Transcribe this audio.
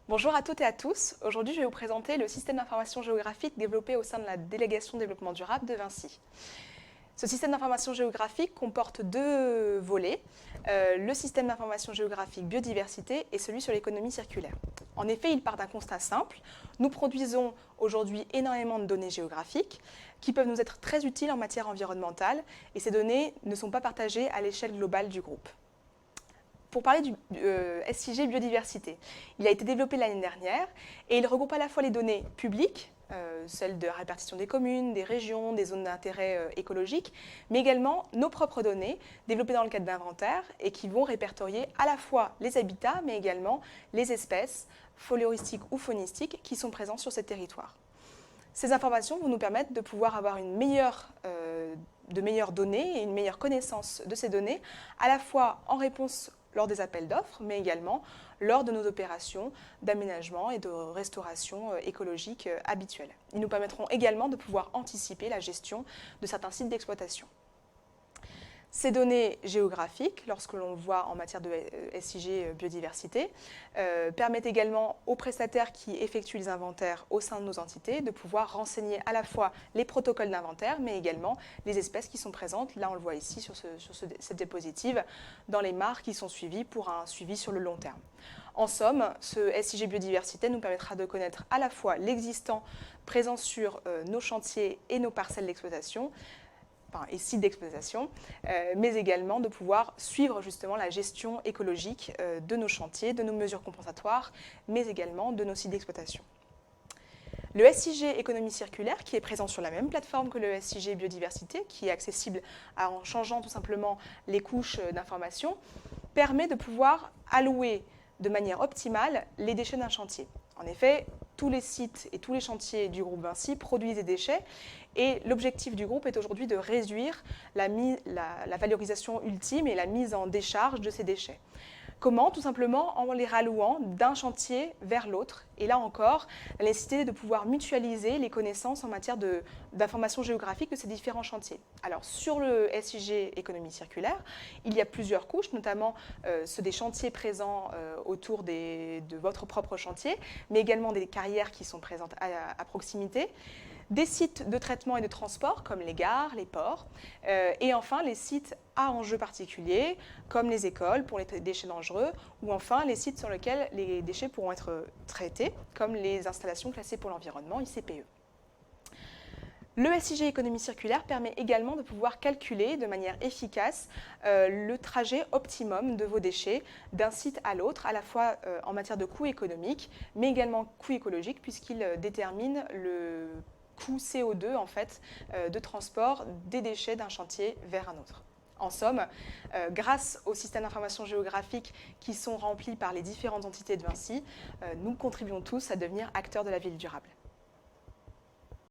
Bonjour à toutes et à tous. Aujourd'hui, je vais vous présenter le système d'information géographique développé au sein de la délégation développement durable de Vinci. Ce système d'information géographique comporte deux volets, le système d'information géographique biodiversité et celui sur l'économie circulaire. En effet, il part d'un constat simple. Nous produisons aujourd'hui énormément de données géographiques qui peuvent nous être très utiles en matière environnementale et ces données ne sont pas partagées à l'échelle globale du groupe. Pour parler du SIG biodiversité, il a été développé l'année dernière et il regroupe à la fois les données publiques, celles de répartition des communes, des régions, des zones d'intérêt écologique, mais également nos propres données développées dans le cadre d'inventaires et qui vont répertorier à la fois les habitats, mais également les espèces floristiques ou faunistiques qui sont présentes sur ces territoires. Ces informations vont nous permettre de pouvoir avoir de meilleures données et une meilleure connaissance de ces données, à la fois en réponse lors des appels d'offres, mais également lors de nos opérations d'aménagement et de restauration écologique habituelles. Ils nous permettront également de pouvoir anticiper la gestion de certains sites d'exploitation. Ces données géographiques, lorsque l'on le voit en matière de SIG biodiversité, permettent également aux prestataires qui effectuent les inventaires au sein de nos entités de pouvoir renseigner à la fois les protocoles d'inventaire, mais également les espèces qui sont présentes. Là, on le voit ici sur cette diapositive, dans les mares qui sont suivies pour un suivi sur le long terme. En somme, ce SIG biodiversité nous permettra de connaître à la fois l'existant présent sur nos chantiers et nos parcelles d'exploitation, et sites d'exploitation, mais également de pouvoir suivre justement la gestion écologique de nos chantiers, de nos mesures compensatoires, mais également de nos sites d'exploitation. Le SIG économie circulaire, qui est présent sur la même plateforme que le SIG biodiversité, qui est accessible en changeant tout simplement les couches d'information, permet de pouvoir allouer de manière optimale les déchets d'un chantier. En effet, tous les sites et tous les chantiers du groupe Vinci produisent des déchets et l'objectif du groupe est aujourd'hui de réduire la valorisation ultime et la mise en décharge de ces déchets. Comment? Tout simplement en les rallouant d'un chantier vers l'autre. Et là encore, la nécessité de pouvoir mutualiser les connaissances en matière d'information géographique de ces différents chantiers. Alors sur le SIG économie circulaire, il y a plusieurs couches, notamment ceux des chantiers présents autour de votre propre chantier, mais également des carrières qui sont présentes à proximité, des sites de traitement et de transport comme les gares, les ports, et enfin les sites à enjeux particuliers comme les écoles pour les déchets dangereux ou enfin les sites sur lesquels les déchets pourront être traités comme les installations classées pour l'environnement ICPE. Le SIG économie circulaire permet également de pouvoir calculer de manière efficace le trajet optimum de vos déchets d'un site à l'autre, à la fois en matière de coût économique, mais également coût écologique puisqu'il détermine le coût CO2 en fait, de transport des déchets d'un chantier vers un autre. En somme, grâce aux systèmes d'information géographique qui sont remplis par les différentes entités de Vinci, nous contribuons tous à devenir acteurs de la ville durable.